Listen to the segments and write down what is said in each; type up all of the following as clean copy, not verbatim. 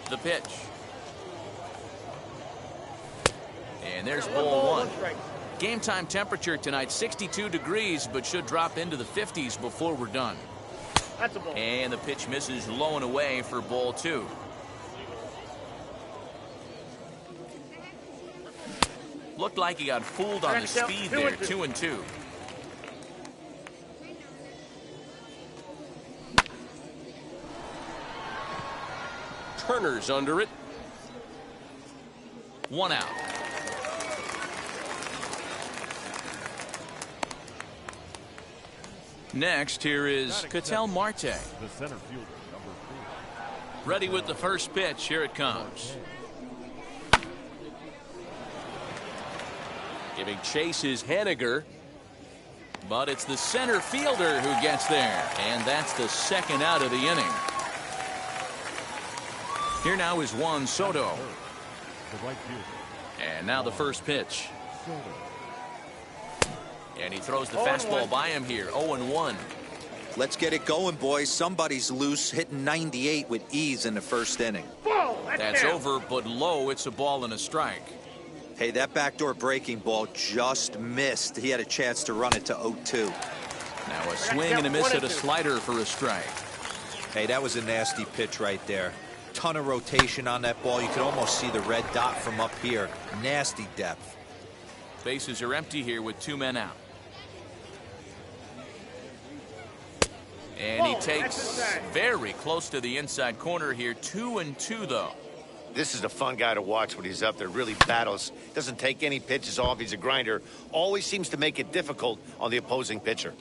The pitch. And there's ball one. Game time temperature tonight 62 degrees, but should drop into the 50s before we're done. That's a ball. And the pitch misses low and away for ball two. Looked like he got fooled on the speed there. 2-2. Turner's under it. 1 out. Next, here is Ketel Marte. The center fielder, number 4. Ready with the first pitch. Here it comes. Giving chase is Henniger. But it's the center fielder who gets there. And that's the second out of the inning. Here now is Juan Soto. The right fielder. And now the first pitch. And he throws the fastball by him here. 0-1. Let's get it going, boys. Somebody's loose, hitting 98 with ease in the first inning. That's over, but low. It's a ball and a strike. Hey, that backdoor breaking ball just missed. He had a chance to run it to 0-2. Now a swing and a miss at a slider for a strike. Hey, that was a nasty pitch right there. Ton of rotation on that ball. You could almost see the red dot from up here. Nasty depth. Bases are empty here with 2 men out. And he takes very close to the inside corner here. 2-2 though. This is a fun guy to watch when he's up there. Really battles. Doesn't take any pitches off. He's a grinder. Always seems to make it difficult on the opposing pitcher.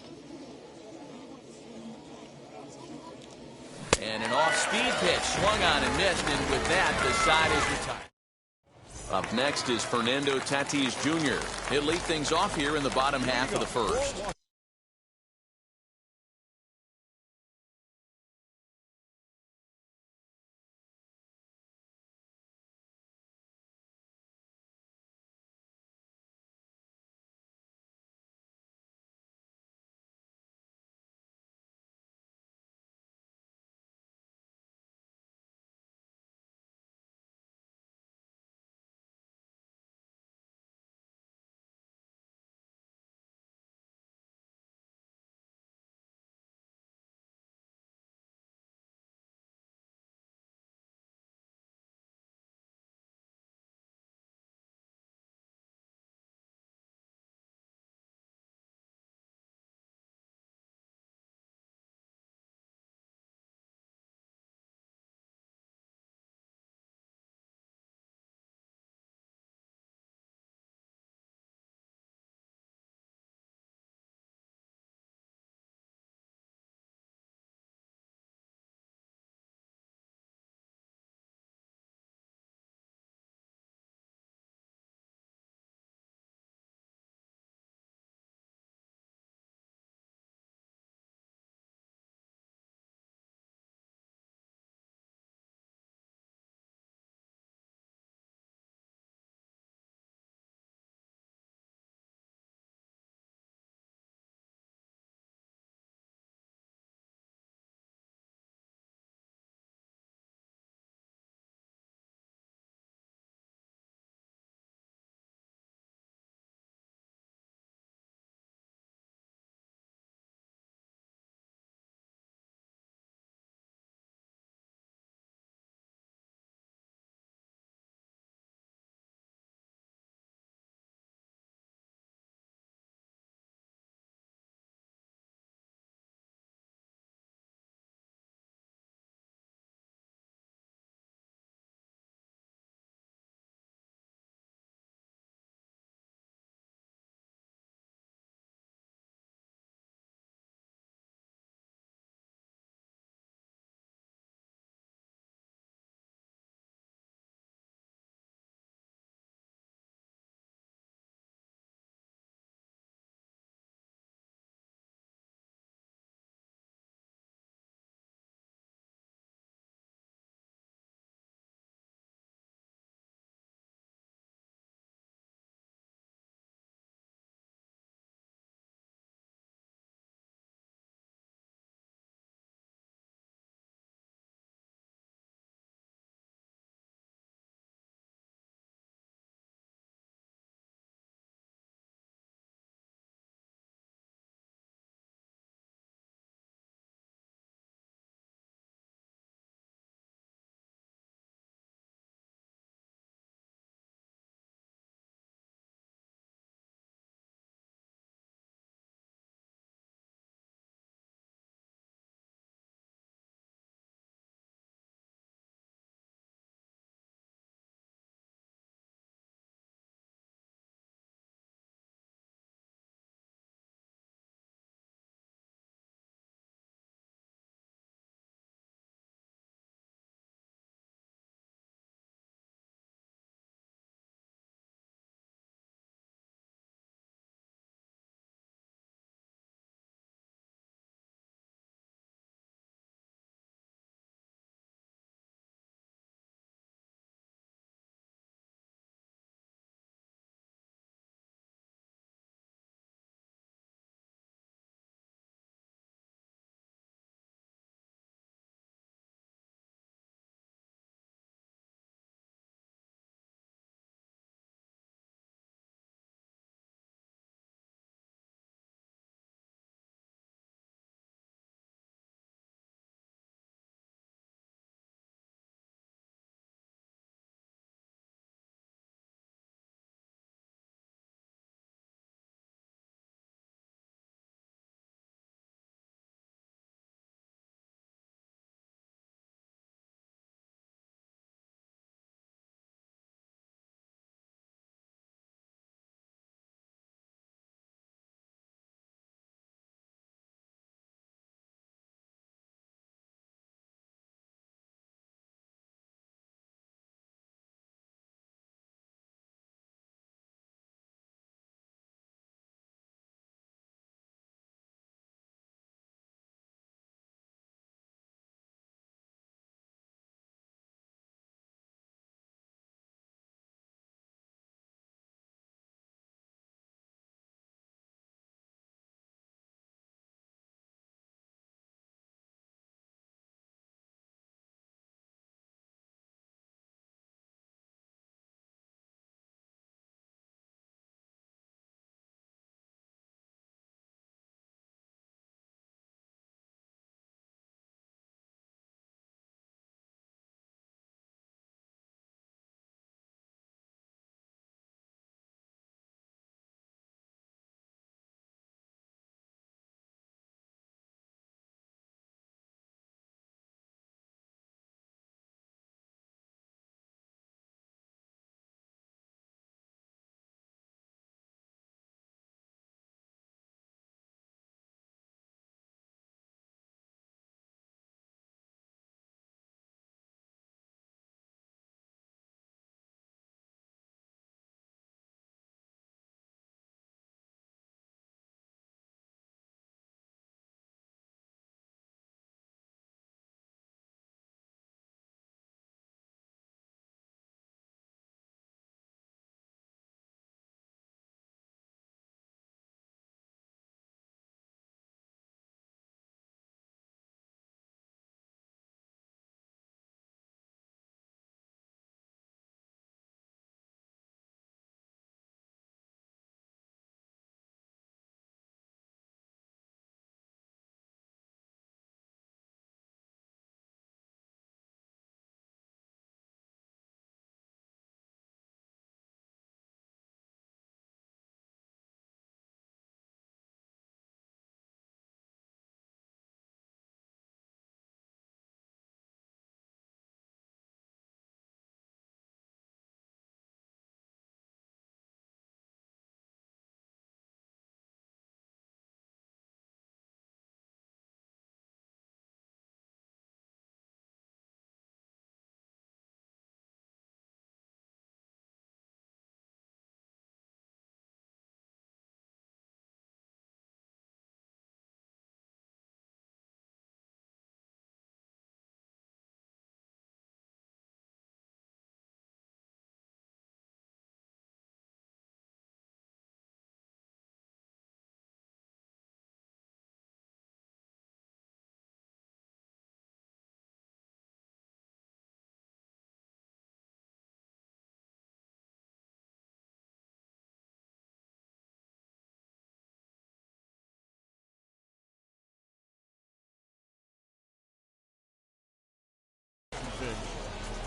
And an off-speed pitch swung on and missed, and with that, the side is retired. Up next is Fernando Tatis Jr. He'll lead things off here in the bottom half of the first.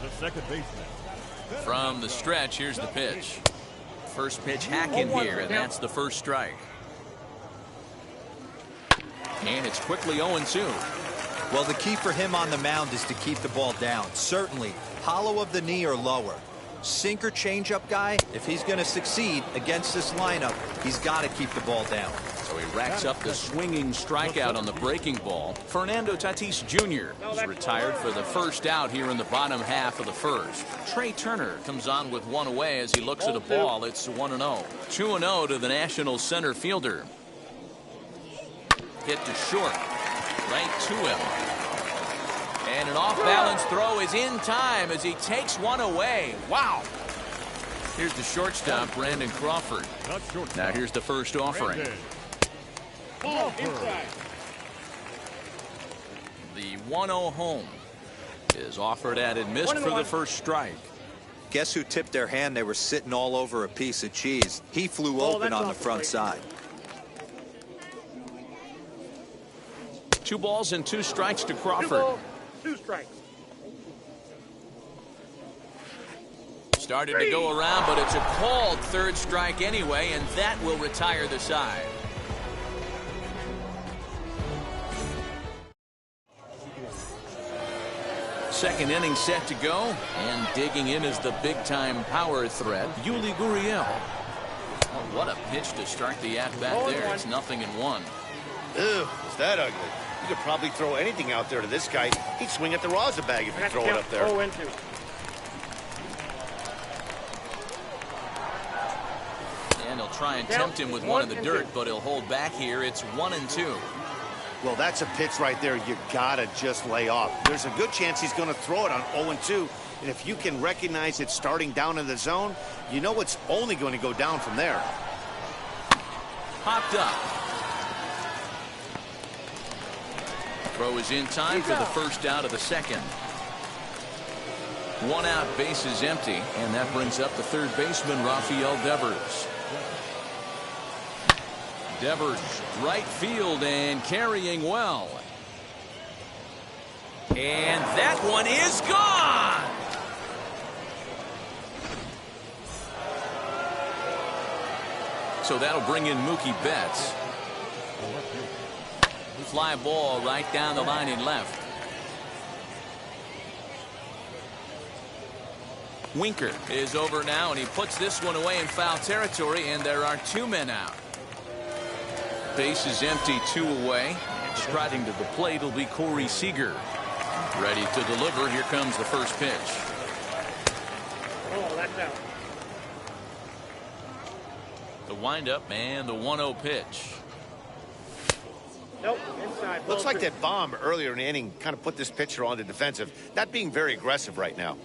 The second baseman. From the stretch, here's the pitch. First pitch hacking here, and that's the first strike. And it's quickly 0-2. Well, the key for him on the mound is to keep the ball down. Certainly, hollow of the knee or lower. Sinker changeup guy, if he's going to succeed against this lineup, he's got to keep the ball down. So he racks up the swinging strikeout on the breaking ball. Fernando Tatis Jr. is retired for the first out here in the bottom half of the first. Trey Turner comes on with one away as he looks at a ball. It's 1-0. 2-0 to the National center fielder. Hit to short. Right to him. And an off-balance throw is in time as he takes one away. Wow. Here's the shortstop, Brandon Crawford. Now here's the first offering. The 1-0 home is offered at and missed for the first strike. Guess who tipped their hand? They were sitting all over a piece of cheese. He flew open on the front side. 2 balls and 2 strikes to Crawford. 2 strikes. Started to go around, but it's a called third strike anyway, and that will retire the side. Second inning set to go, and digging in is the big-time power threat, Yuli Gurriel. Oh, what a pitch to start the at-bat there. It's 0-1. Ew, is that ugly? You could probably throw anything out there to this guy. He'd swing at the rosin bag if you throw it up there. 0-2. And he'll try and tempt him with one in the dirt, but he'll hold back here. It's 1-2. Well, that's a pitch right there you gotta just lay off. There's a good chance he's going to throw it on 0-2. And if you can recognize it starting down in the zone, you know it's only going to go down from there. Popped up. Throw is in time for the first out of the second. 1 out, base is empty, and that brings up the third baseman, Rafael Devers. Devers, right field and carrying well. And that one is gone. So that'll bring in Mookie Betts. Fly ball right down the line in left. Winker is over now, and he puts this one away in foul territory, and there are 2 men out. Base is empty, 2 away. Striding to the plate will be Corey Seager. Ready to deliver. Here comes the first pitch. Oh, that's out. The windup and the 1-0 pitch. Nope, inside. Looks like that bomb earlier in the inning kind of put this pitcher on the defensive. Not being very aggressive right now.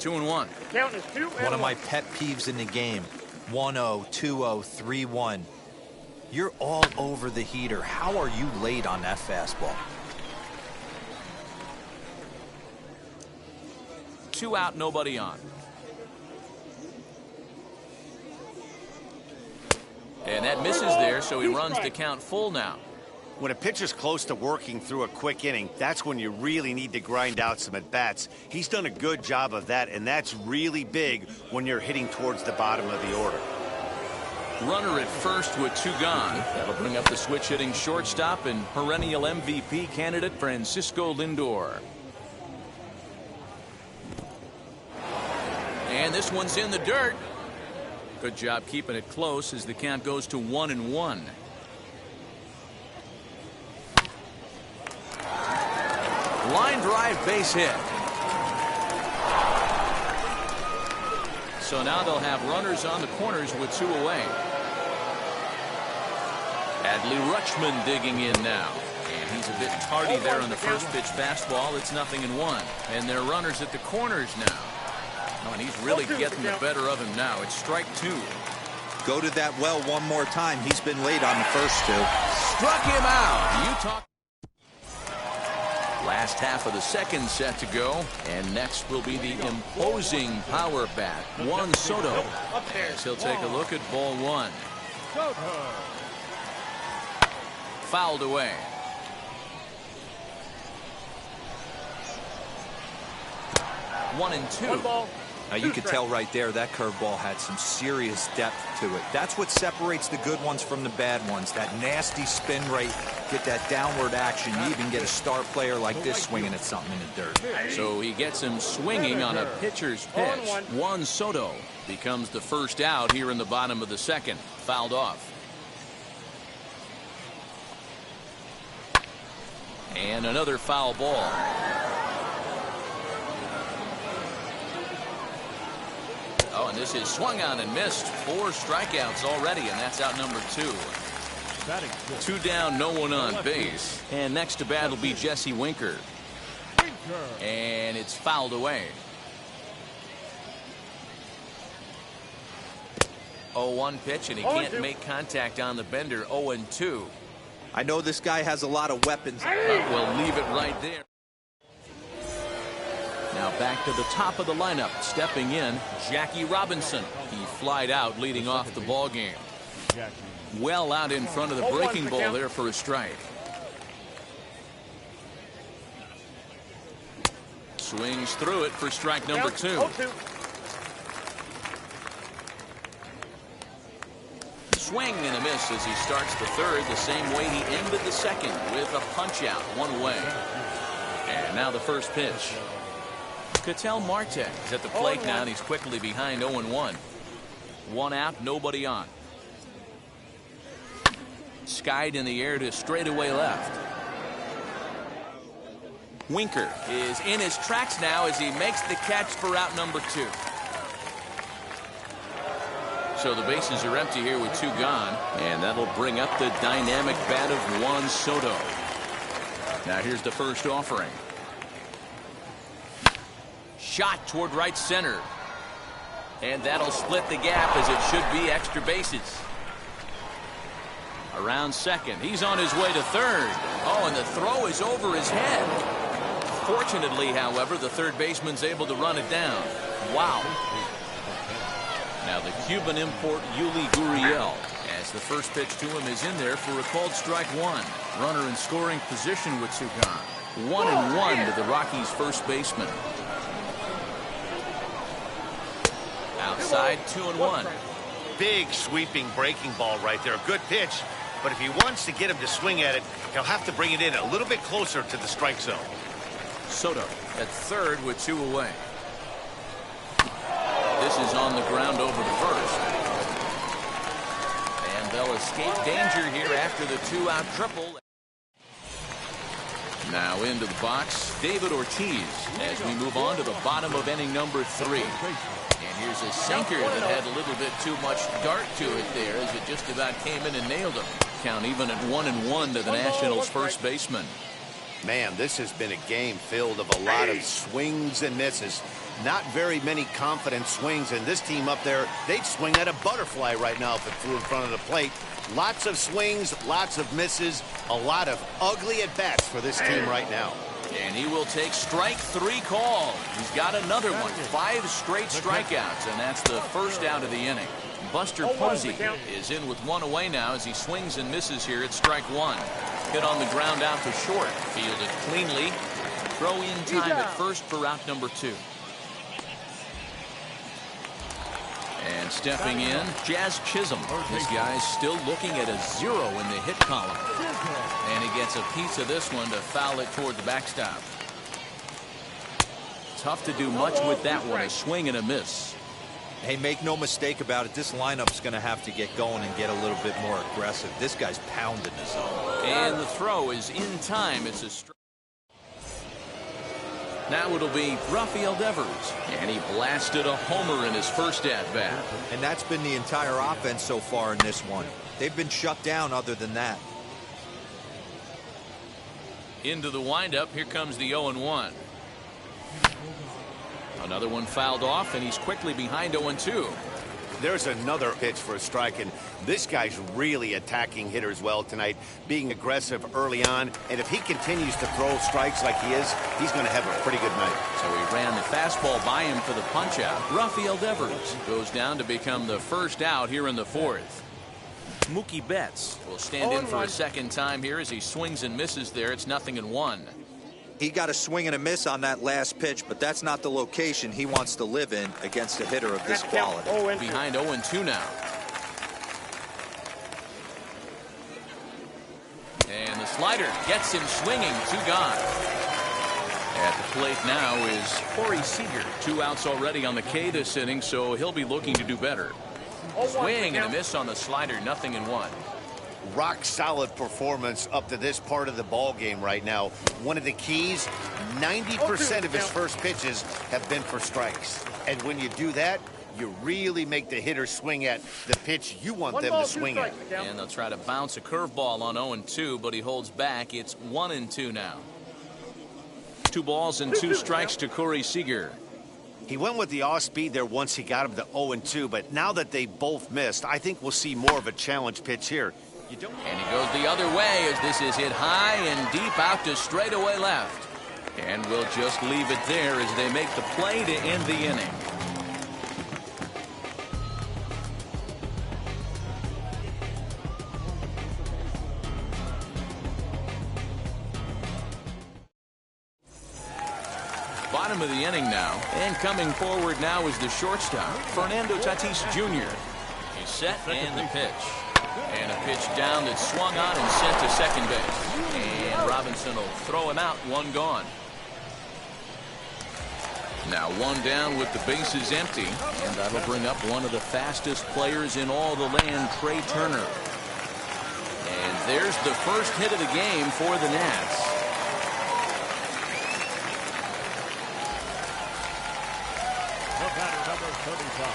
2-1. Count is 2 and One of my pet peeves in the game. 1-0, 2-0, 3-1. You're all over the heater. How are you late on that fastball? 2 out, nobody on. And that misses there, so he runs the count full now. When a pitcher's close to working through a quick inning, that's when you really need to grind out some at-bats. He's done a good job of that, and that's really big when you're hitting towards the bottom of the order. Runner at first with 2 gone. That'll bring up the switch-hitting shortstop and perennial MVP candidate Francisco Lindor. And this one's in the dirt. Good job keeping it close as the count goes to 1-1. Line drive, base hit. So now they'll have runners on the corners with 2 away. Adley Rutschman digging in now. And he's a bit tardy there on the first pitch fastball. It's 0-1. And they're runners at the corners now. Oh, and he's really getting the better of him now. It's strike 2. Go to that well one more time. He's been late on the first 2. Struck him out. Utah. Last half of the second set to go, and next will be the imposing power bat, Juan Soto, as he'll take a look at ball 1. Fouled away. 1-2. 1 ball. Now you could tell right there that curveball had some serious depth to it. That's what separates the good ones from the bad ones. That nasty spin rate, get that downward action. You even get a star player like this swinging at something in the dirt. So he gets him swinging on a pitcher's pitch. Juan Soto becomes the first out here in the bottom of the second. Fouled off. And another foul ball. Oh, and this is swung on and missed. 4 strikeouts already, and that's out number 2. 2 down, no one on base. And next to bat will be Jesse Winker. And it's fouled away. 0-1 pitch, and he can't make contact on the bender. 0-2. I know this guy has a lot of weapons. We'll leave it right there. Now back to the top of the lineup. Stepping in, Jackie Robinson. He flied out, leading off the ball game. Well out in front of the breaking ball there for a strike. Swings through it for strike number 2. 0-2. Swing and a miss as he starts the third the same way he ended the second, with a punch out, 1 away. And now the first pitch. Ketel Marte is at the plate now, and he's quickly behind 0-1. 1 out, nobody on. Skied in the air to straightaway left. Winker is in his tracks now as he makes the catch for out number 2. So the bases are empty here with 2 gone, and that'll bring up the dynamic bat of Juan Soto. Now here's the first offering. Shot toward right center. And that'll split the gap, as it should be extra bases. Around second. He's on his way to third. Oh, and the throw is over his head. Fortunately, however, the third baseman's able to run it down. Wow. Now the Cuban import Yuli Gurriel, as the first pitch to him is in there for a called strike 1. Runner in scoring position with 2 gone. 1-1 to the Rockies' first baseman. Outside, 2-1. Big sweeping breaking ball right there. A good pitch, but if he wants to get him to swing at it, he'll have to bring it in a little bit closer to the strike zone. Soto at third with 2 away. This is on the ground over to first. And they'll escape danger here after the 2-out triple. Now into the box, David Ortiz, as we move on to the bottom of inning number 3. And here's a sinker that had a little bit too much dart to it there, as it just about came in and nailed him. Count even at 1-1 to the Nationals' first baseman. Man, this has been a game filled of a lot of swings and misses. Not very many confident swings, and this team up there, they'd swing at a butterfly right now if it flew in front of the plate. Lots of swings, lots of misses, a lot of ugly at-bats for this team right now. And he will take strike 3 call. He's got another one. 5 straight strikeouts, and that's the first out of the inning. Buster Posey is in with 1 away now as he swings and misses here at strike 1. Hit on the ground out to short. Fielded cleanly. Throw in time at first for out number 2. And stepping in, Jazz Chisholm. This guy's still looking at a 0 in the hit column. And he gets a piece of this one to foul it toward the backstop. Tough to do much with that one. A swing and a miss. Hey, make no mistake about it. This lineup's going to have to get going and get a little bit more aggressive. This guy's pounding this up. And the throw is in time. It's a strike. Now it'll be Rafael Devers, and he blasted a homer in his first at-bat. And that's been the entire offense so far in this one. They've been shut down other than that. Into the windup, here comes the 0-1. Another one fouled off, and he's quickly behind 0-2. There's another pitch for a strike, and this guy's really attacking hitters well tonight, being aggressive early on. And if he continues to throw strikes like he is, he's going to have a pretty good night. So he ran the fastball by him for the punch-out. Rafael Devers goes down to become the first out here in the 4th. Mookie Betts will stand in for a second time here as he swings and misses there. It's 0-1. He got a swing and a miss on that last pitch, but that's not the location he wants to live in against a hitter of this quality. Behind 0-2 now. And the slider gets him swinging. 2 gone. At the plate now is Corey Seager. 2 outs already on the K this inning, so he'll be looking to do better. Swing and a miss on the slider. 0-1. Rock solid performance up to this part of the ball game right now. One of the keys, 90% of his first pitches have been for strikes. And when you do that, you really make the hitter swing at the pitch you want them to swing at. And they'll try to bounce a curveball on 0-2, but he holds back. It's 1-2 now. 2 balls and 2 strikes to Corey Seager. He went with the off speed there once he got him to 0-2, but now that they both missed, I think we'll see more of a challenge pitch here. And he goes the other way as this is hit high and deep out to straightaway left. And we'll just leave it there as they make the play to end the inning. Bottom of the inning now. And coming forward now is the shortstop, Fernando Tatis Jr. He's set and the pitch. And a pitch down that's swung on and sent to second base. And Robinson will throw him out. 1 gone. Now 1 down with the bases empty. And that'll bring up one of the fastest players in all the land, Trey Turner. And there's the first hit of the game for the Nats.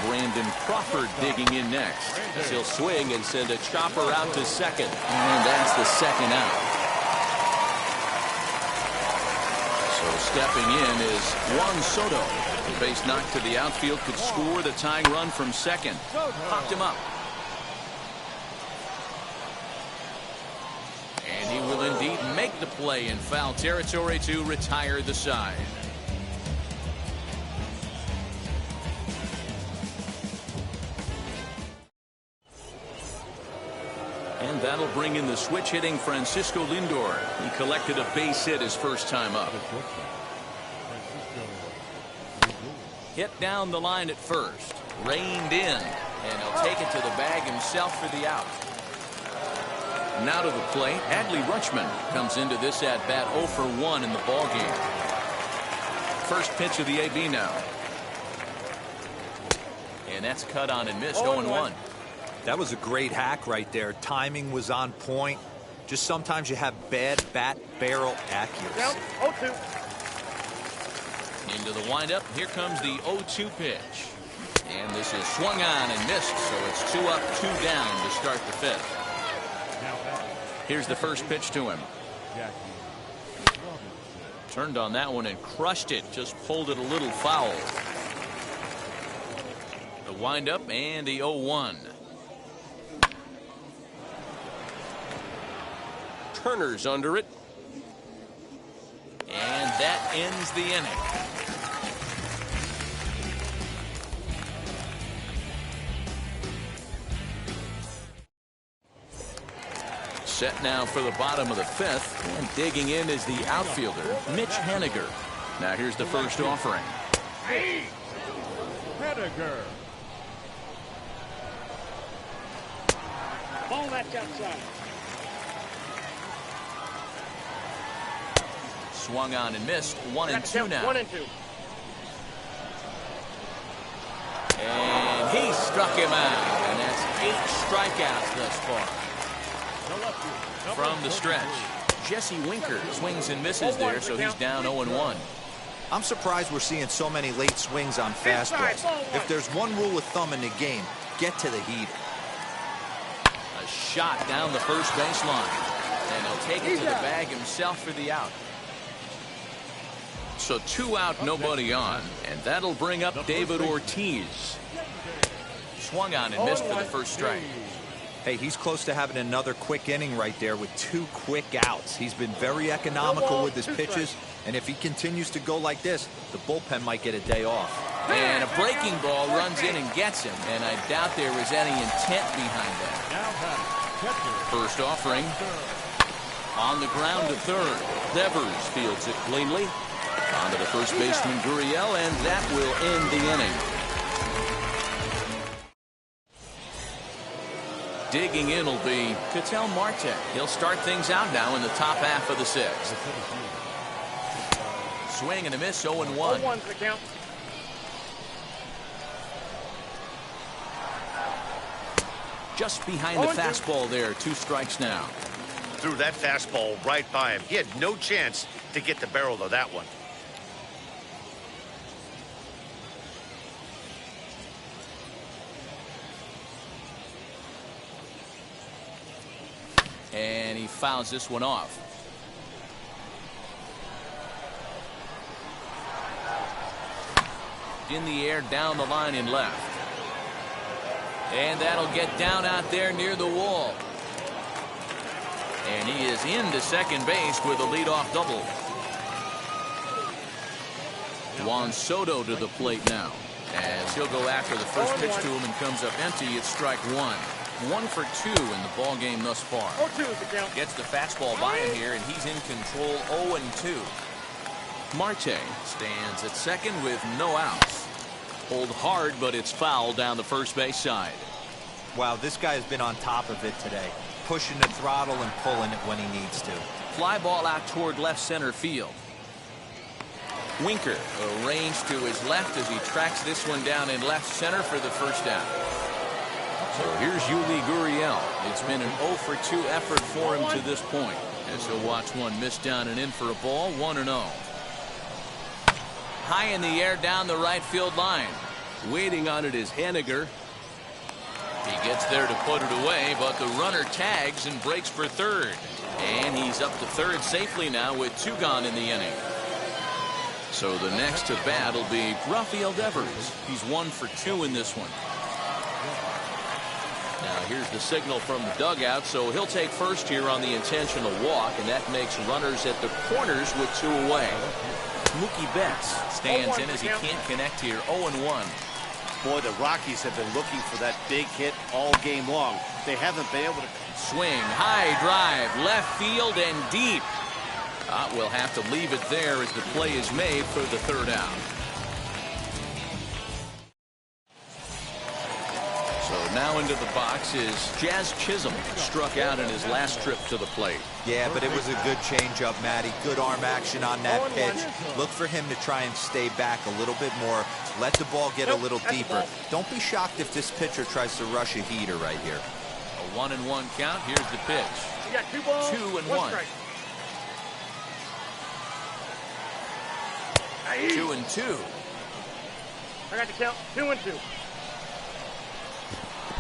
Brandon Crawford digging in next as he'll swing and send a chopper out to second. And that's the second out. So stepping in is Juan Soto. The base knock to the outfield could score the tying run from second. Popped him up. And he will indeed make the play in foul territory to retire the side. And that'll bring in the switch hitting Francisco Lindor. He collected a base hit his first time up. Hit down the line at first. Reined in. And he'll take it to the bag himself for the out. Now to the plate, Adley Rutschman comes into this at-bat 0 for 1 in the ballgame. First pitch of the AB now. And that's cut on and missed. 0-1. That was a great hack right there. Timing was on point. Just sometimes you have bad bat barrel accuracy. Down 0-2. Into the windup. Here comes the 0-2 pitch. And this is swung on and missed, so it's 2 up, 2 down to start the 5th. Here's the first pitch to him. Turned on that one and crushed it. Just pulled it a little foul. The windup and the 0-1. Turner's under it. And that ends the inning. Set now for the bottom of the 5th. And digging in is the outfielder, Mitch Haniger. Now here's the first offering. Haniger. Ball that's outside. Swung on and missed. 1-2 now. 1-2. And he struck him out. And that's 8 strikeouts thus far. From the stretch, Jesse Winker swings and misses there, so he's down 0-1. I'm surprised we're seeing so many late swings on fastballs. If there's one rule of thumb in the game, get to the heater. A shot down the first baseline. And he'll take it to the bag himself for the out. So 2 out, nobody on. And that'll bring up David Ortiz. Swung on and missed for the first strike. Hey, he's close to having another quick inning right there with 2 quick outs. He's been very economical with his pitches, and if he continues to go like this, the bullpen might get a day off. And a breaking ball runs in and gets him, and I doubt there was any intent behind that. First offering. On the ground to third. Devers fields it cleanly. On to the first baseman, Gurriel, and that will end the inning. Digging in will be Ketel Marte. He'll start things out now in the top half of the sixth. Swing and a miss, 0-1. 0-1's the count. Just behind the fastball there. 2 strikes now. Threw that fastball right by him. He had no chance to get the barrel of that one. And he fouls this one off. In the air, down the line in left. And that'll get down out there near the wall. And he is into second base with a leadoff double. Juan Soto to the plate now, as he'll go after the first pitch to him and comes up empty. It's strike 1. 1 for 2 in the ball game thus far. 0-2 is the count. Gets the fastball by him here, and he's in control. 0-2. Marte stands at second with no outs. Pulled hard, but it's foul down the first base side. Wow, this guy has been on top of it today, pushing the throttle and pulling it when he needs to. Fly ball out toward left center field. Winker arranged to his left as he tracks this one down in left center for the first out. So here's Yuli Gurriel. It's been an 0 for 2 effort for him to this point, as he'll watch one miss down and in for a ball. 1-0. High in the air down the right field line. Waiting on it is Haniger. He gets there to put it away, but the runner tags and breaks for third. And he's up to third safely now with 2 gone in the inning. So the next to bat will be Rafael Devers. He's 1 for 2 in this one. Now here's the signal from the dugout, so he'll take first here on the intentional walk, and that makes runners at the corners with 2 away. Mookie Betts stands in as he can't connect here. 0-1. Boy, the Rockies have been looking for that big hit all game long. They haven't been able to. Swing, high drive, left field and deep. We'll have to leave it there as the play is made for the third out. So now into the box is Jazz Chisholm. Struck out in his last trip to the plate. Yeah, but it was a good changeup, Matty. Good arm action on that pitch. Look for him to try and stay back a little bit more. Let the ball get a little deeper. Don't be shocked if this pitcher tries to rush a heater right here. A 1-1 count. Here's the pitch. You got 2 balls, 2-1. 2-2. I got the count. 2-2.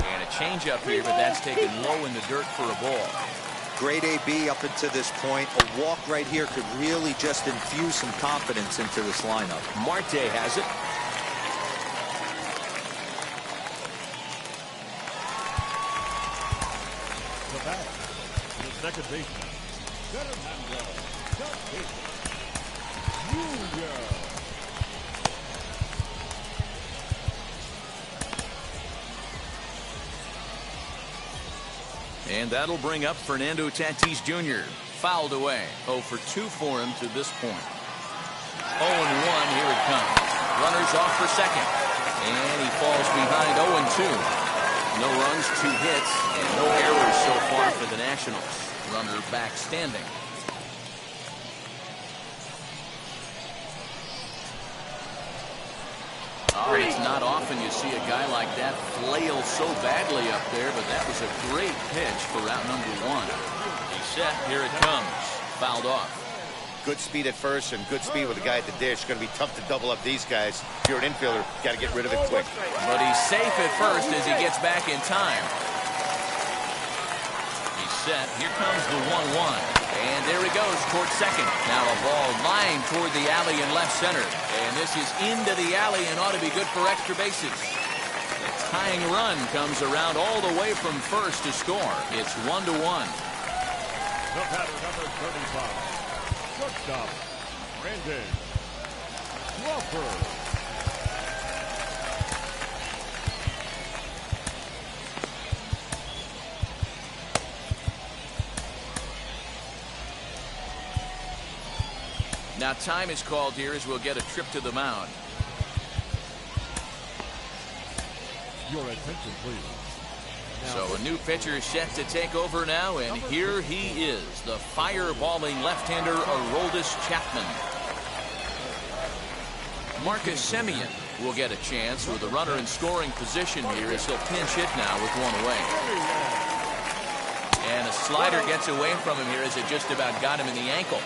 And a changeup here, but that's taken low in the dirt for a ball. Great AB up until this point. A walk right here could really just infuse some confidence into this lineup. Marte has it. The bat, the second baseman, Fernando Tatis Jr. And that'll bring up Fernando Tatis Jr. Fouled away. 0 for 2 for him to this point. 0-1. Here it comes. Runners off for second. And he falls behind 0-2. No runs, 2 hits, and no errors so far for the Nationals. Runner back standing. It's not often you see a guy like that flail so badly up there, but that was a great pitch for out number 1. He's set. Here it comes. Fouled off. Good speed at first and good speed with the guy at the dish. Going to be tough to double up these guys. If you're an infielder, got to get rid of it quick. But he's safe at first as he gets back in time. He's set. Here comes the 1-1. And there he goes toward second. Now a ball lined toward the alley in left center. And this is into the alley and ought to be good for extra bases. The tying run comes around all the way from first to score. It's 1-1. The batter, number 35, shortstop, Brandon Crawford. Now time is called here as we'll get a trip to the mound. Your attention, please. So a new pitcher set to take over now, and here he is, the fireballing left-hander Aroldis Chapman. Marcus Semien will get a chance with a runner in scoring position here as he'll pinch hit now with one away. And a slider gets away from him here as it just about got him in the ankle.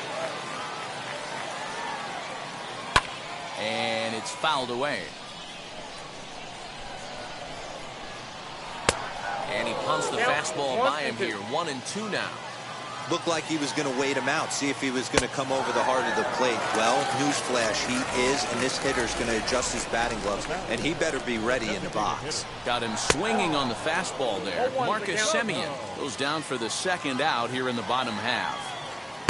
And it's fouled away. And he pumps the fastball by him here. 1-2 now. Looked like he was going to wait him out, see if he was going to come over the heart of the plate. Well, newsflash, he is, and this hitter's going to adjust his batting gloves, and he better be ready in the box. Got him swinging on the fastball there. Marcus Semien goes down for the second out here in the bottom half.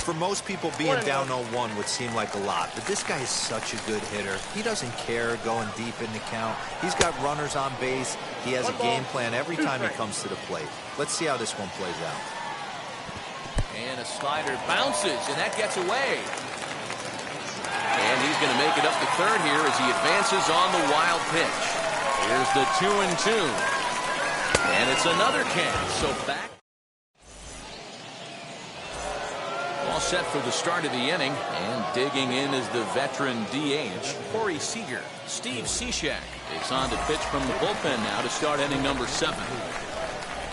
For most people, being down 0-1 would seem like a lot, but this guy is such a good hitter. He doesn't care going deep in the count. He's got runners on base. He has a game plan every time he comes to the plate. Let's see how this one plays out. And a slider bounces, and that gets away. And he's going to make it up to third here as he advances on the wild pitch. Here's the 2-2. And it's another catch. So back. All set for the start of the inning, and digging in is the veteran DH, Corey Seager. Steve Cishek is on to pitch from the bullpen now to start inning number 7.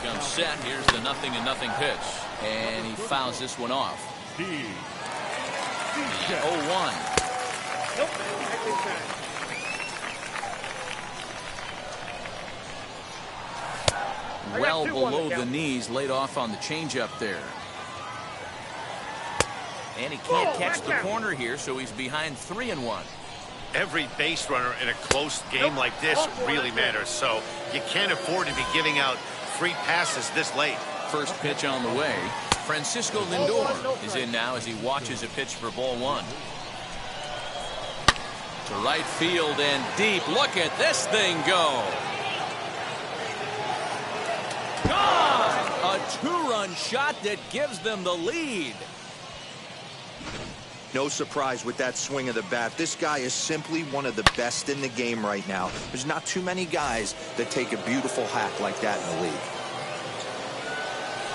Comes set. Here's the 0-0 pitch, and he fouls this one off. The 0-1. Well below the knees, laid off on the changeup there. And he can't catch the corner here, so he's behind 3-1. Every base runner in a close game like this really matters, so you can't afford to be giving out free passes this late. First pitch on the way. Francisco Lindor is in now as he watches a pitch for ball 1. To right field and deep. Look at this thing go. Gone! A 2-run shot that gives them the lead. No surprise with that swing of the bat. This guy is simply one of the best in the game right now. There's not too many guys that take a beautiful hack like that in the league.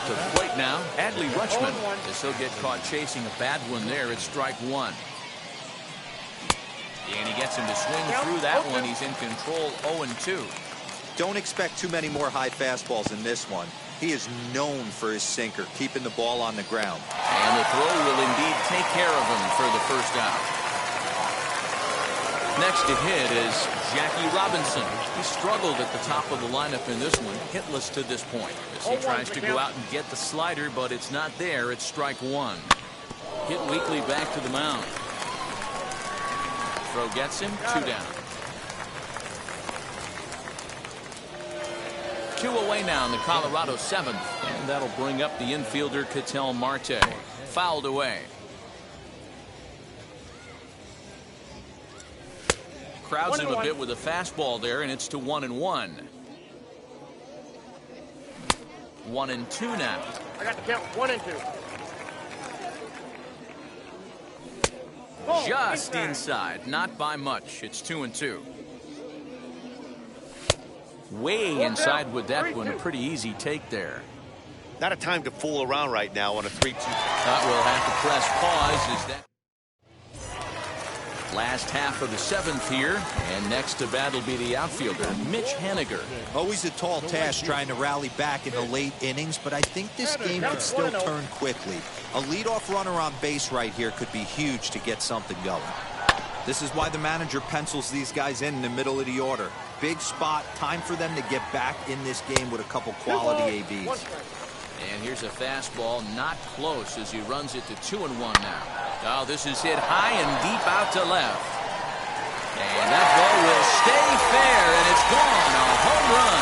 To the plate now, Adley Rutschman. As he'll get caught chasing a bad one there at strike 1. And he gets him to swing through that one. He's in control 0-2. Don't expect too many more high fastballs in this one. He is known for his sinker, keeping the ball on the ground. And the throw will indeed take care of him for the first out. Next to hit is Jackie Robinson. He struggled at the top of the lineup in this one, hitless to this point. As he tries to go out and get the slider, but it's not there. It's strike 1. Hit weakly back to the mound. Throw gets him, 2 down. 2 away now in the Colorado 7th. And that'll bring up the infielder Ketel Marte. Fouled away. Crowds him a bit with a fastball there, and it's to 1-1. 1-2 now. I got the count. 1-2. Just inside, not by much. It's 2-2. Way inside with that one. A pretty easy take there. Not a time to fool around right now on a 3-2. That will have to press pause as that last half of the 7th here, and next to bat will be the outfielder Mitch Haniger. Always a tall task trying to rally back in the late innings, but I think this game could still turn quickly. A leadoff runner on base right here could be huge to get something going. This is why the manager pencils these guys in the middle of the order. Big spot, time for them to get back in this game with a couple quality ABs. And here's a fastball, not close as he runs it to 2-1 now. Oh, this is hit high and deep out to left. And that ball will stay fair, and it's gone. A home run.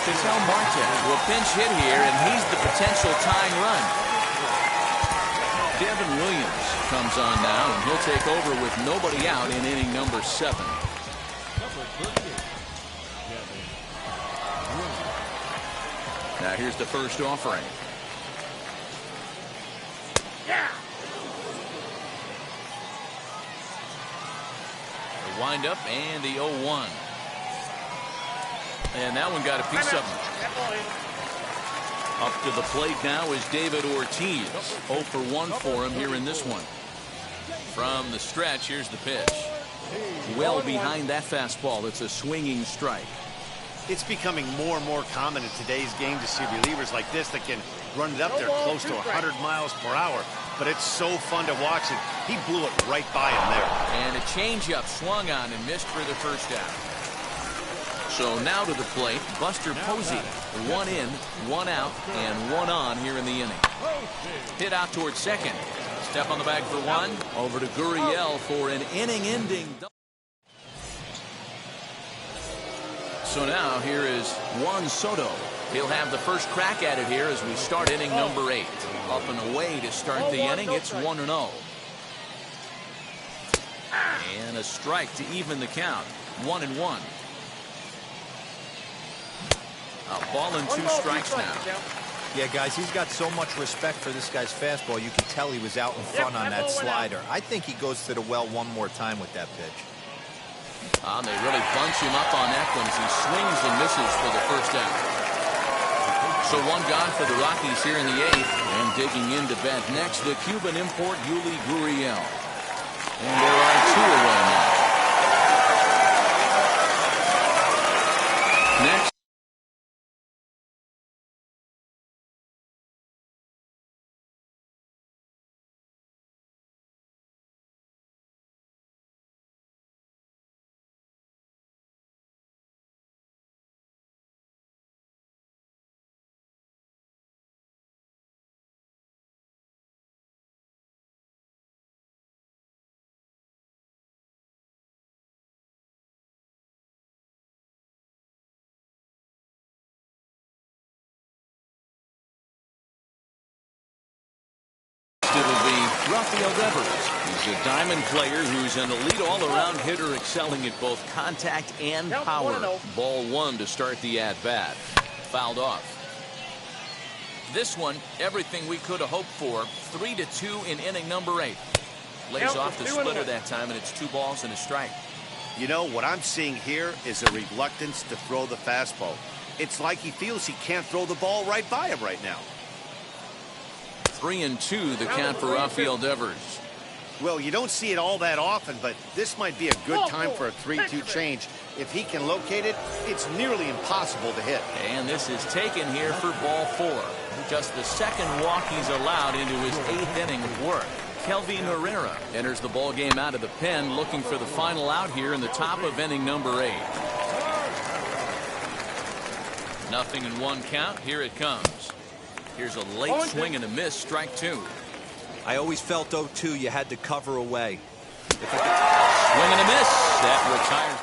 Ketel Marte will pinch hit here, and he's the potential tying run. Devin Williams comes on now, and he'll take over with nobody out in inning number 7. Now here's the first offering. Yeah. The windup and the 0-1. And that one got a piece of him. That ball hit. Up to the plate now is David Ortiz. 0 for 1 for him here in this one. From the stretch, here's the pitch. Well behind that fastball. It's a swinging strike. It's becoming more and more common in today's game to see relievers like this that can run it up there close to 100 miles per hour. But it's so fun to watch it. He blew it right by him there. And a changeup swung on and missed for the first out. So now to the plate, Buster Posey. 1 in, 1 out, and 1 on here in the inning. Hit out towards second. Step on the bag for 1. Over to Gurriel for an inning-ending. So now here is Juan Soto. He'll have the first crack at it here as we start inning number 8. Up and away to start the inning. It's 1-0. And a strike to even the count. 1-1. A ball and 2 strikes now. Yeah, guys, he's got so much respect for this guy's fastball. You can tell he was out in front on that slider. I think he goes to the well one more time with that pitch. They really bunch him up on that one as he swings and misses for the first out. So 1 gone for the Rockies here in the 8th. And digging into bat next, the Cuban import Yuli Gurriel. And there are 2 away now. Next. It'll be Rafael Devers. He's a diamond player who's an elite all-around hitter, excelling at both contact and power. Ball 1 to start the at-bat. Fouled off. This one, everything we could have hoped for. 3-2 in inning number 8. Lays off the splitter that time, and it's 2 balls and a strike. You know, what I'm seeing here is a reluctance to throw the fastball. It's like he feels he can't throw the ball right by him right now. 3-2 the count for Rafael Devers. Well, you don't see it all that often, but this might be a good time for a 3-2 change. If he can locate it, it's nearly impossible to hit. And this is taken here for ball 4. Just the second walk he's allowed into his 8th inning of work. Kelvin Herrera enters the ball game out of the pen, looking for the final out here in the top of inning number 8. 0-1 count. Here it comes. Here's a late swing and a miss, strike 2. I always felt 0-2 you had to cover away. Swing and a miss. That retires.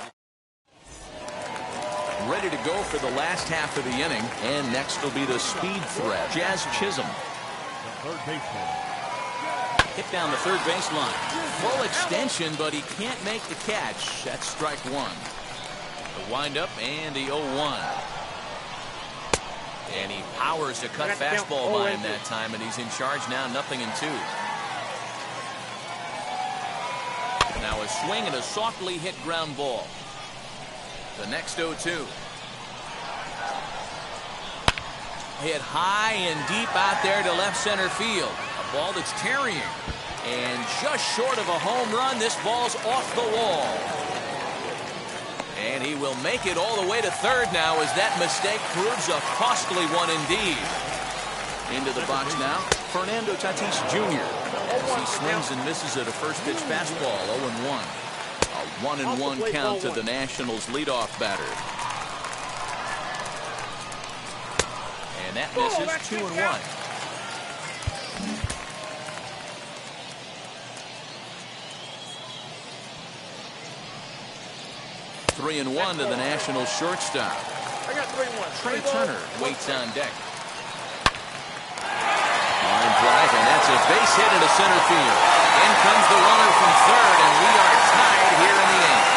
Ready to go for the last half of the inning. And next will be the speed threat, Jazz Chisholm. Third baseman. Hit down the third baseline. Full extension, but he can't make the catch. That's strike 1. The windup and the 0-1. And he powers to cut fastball by him that time, and he's in charge now, 0-2. Now a swing and a softly hit ground ball. The next 0-2. Hit high and deep out there to left center field. A ball that's carrying. And just short of a home run, this ball's off the wall. And he will make it all the way to third now as that mistake proves a costly one indeed. Into the box now, Fernando Tatis Jr. as he swings and misses at a first pitch fastball, 0-1. A 1-1 count to the Nationals leadoff batter. And that misses 2-1. Three and 1 to the Nationals shortstop. I got 3-1. Trey Turner waits on deck. Line drive, and that's a base hit into center field. In comes the runner from third, and we are tied here in the 8th.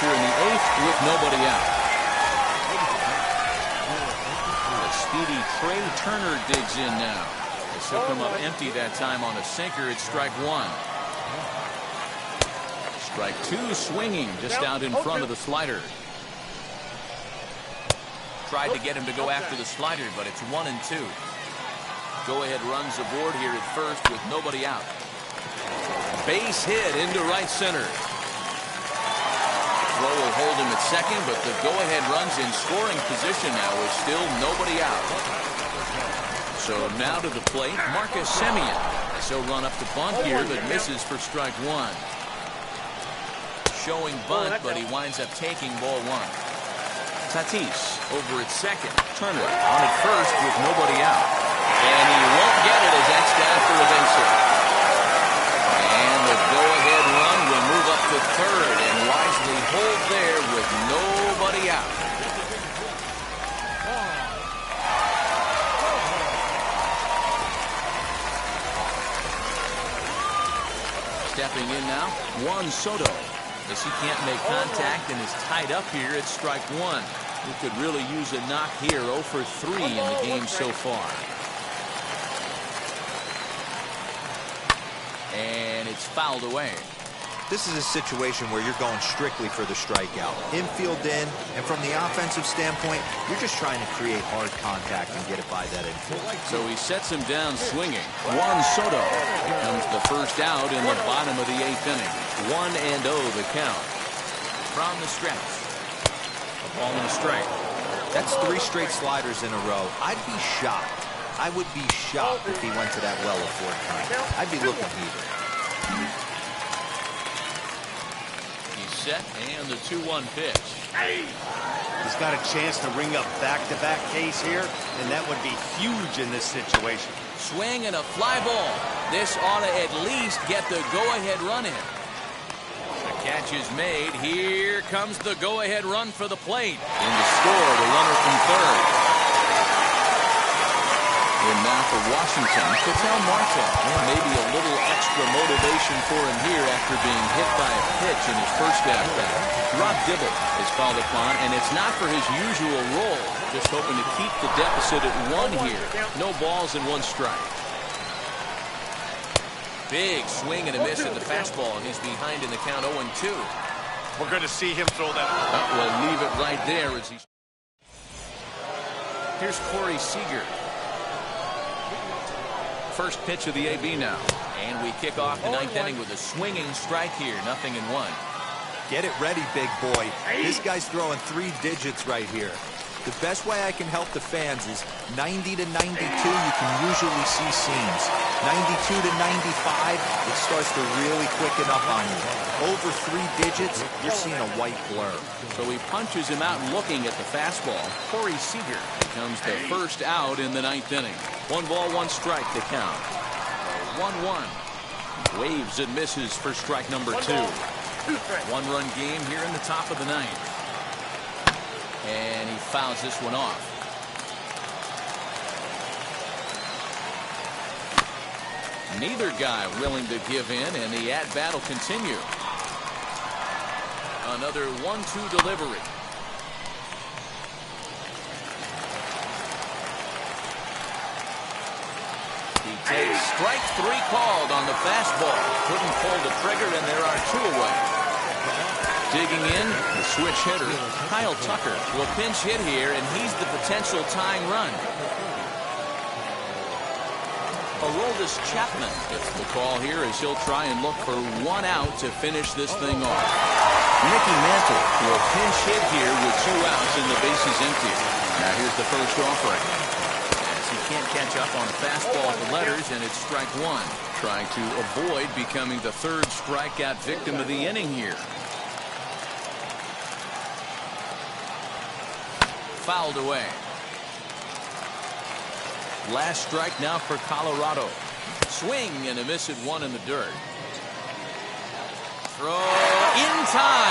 here in the 8th with nobody out. The speedy Trey Turner digs in now. He'll come up empty that time on a sinker. It's strike one. Strike two, swinging just out in front of the slider. Tried to get him to go after the slider, but it's 1-2. Go-ahead runs aboard here at first with nobody out. Base hit into right center. Throw will hold him at second, but the go-ahead runs in scoring position now with still nobody out. So now to the plate, Marcus Semien. He'll run up to bunt here, but misses for strike one. Showing bunt, but he winds up taking ball one. Tatis over at second. Turner on at first with nobody out. And he won't get it as that's down for a base hit. And the go-ahead run will move up to third and wisely hold there with nobody out. Stepping in now, Juan Soto. As he can't make contact and is tied up here at strike one. He could really use a knock here. 0 for 3 in the game so far. And it's fouled away. This is a situation where you're going strictly for the strikeout. Infield in, and from the offensive standpoint, you're just trying to create hard contact and get it by that infield. So he sets him down swinging. Juan Soto becomes the first out in the bottom of the 8th inning. 1-0 the count. From the stretch. A ball and a strike. That's 3 straight sliders in a row. I'd be shocked. I would be shocked if he went to that well a 4th time. I'd be looking heated. Set and the 2-1 pitch. He's got a chance to ring up back-to-back case here, and that would be huge in this situation. Swing and a fly ball. This ought to at least get the go-ahead run in. The catch is made. Here comes the go-ahead run for the plate. In to score, the runner from third. And now for Washington, Ketel Marte. Maybe a little extra motivation for him here after being hit by a pitch in his first at-bat. Rob Dibble is called upon, and it's not for his usual role. Just hoping to keep the deficit at 1 here. No balls and 1 strike. Big swing and a miss at the fastball, and he's behind in the count 0-2. We're going to see him throw that. We'll leave it right there as he. Here's Corey Seager. First pitch of the AB now. And we kick off the 9th inning with a swinging strike here. 0-1. Get it ready, big boy. This guy's throwing 3 digits right here. The best way I can help the fans is 90 to 92, you can usually see seams. 92 to 95, it starts to really quicken up on you. Over 3 digits, you're seeing a white blur. So he punches him out looking at the fastball. Corey Seager becomes the first out in the 9th inning. 1 ball, 1 strike to count. 1-1. Waves and misses for strike number 2. 1-run game here in the top of the 9th. And he fouls this one off. Neither guy willing to give in, and the at-bat will continue. Another 1-2 delivery. He takes strike 3 called on the fastball. Couldn't pull the trigger, and there are 2 away. Digging in, the switch hitter, Kyle Tucker, will pinch hit here, and he's the potential tying run. Aroldis Chapman gets the call here as he'll try and look for 1 out to finish this thing off. Mickey Mantle will pinch hit here with 2 outs and the bases empty. Now here's the first offering. As he can't catch up on a fastball for letters, and it's strike 1. Trying to avoid becoming the 3rd strikeout victim of the inning here. Fouled away. Last strike now for Colorado. Swing and a miss at 1 in the dirt. Throw in time.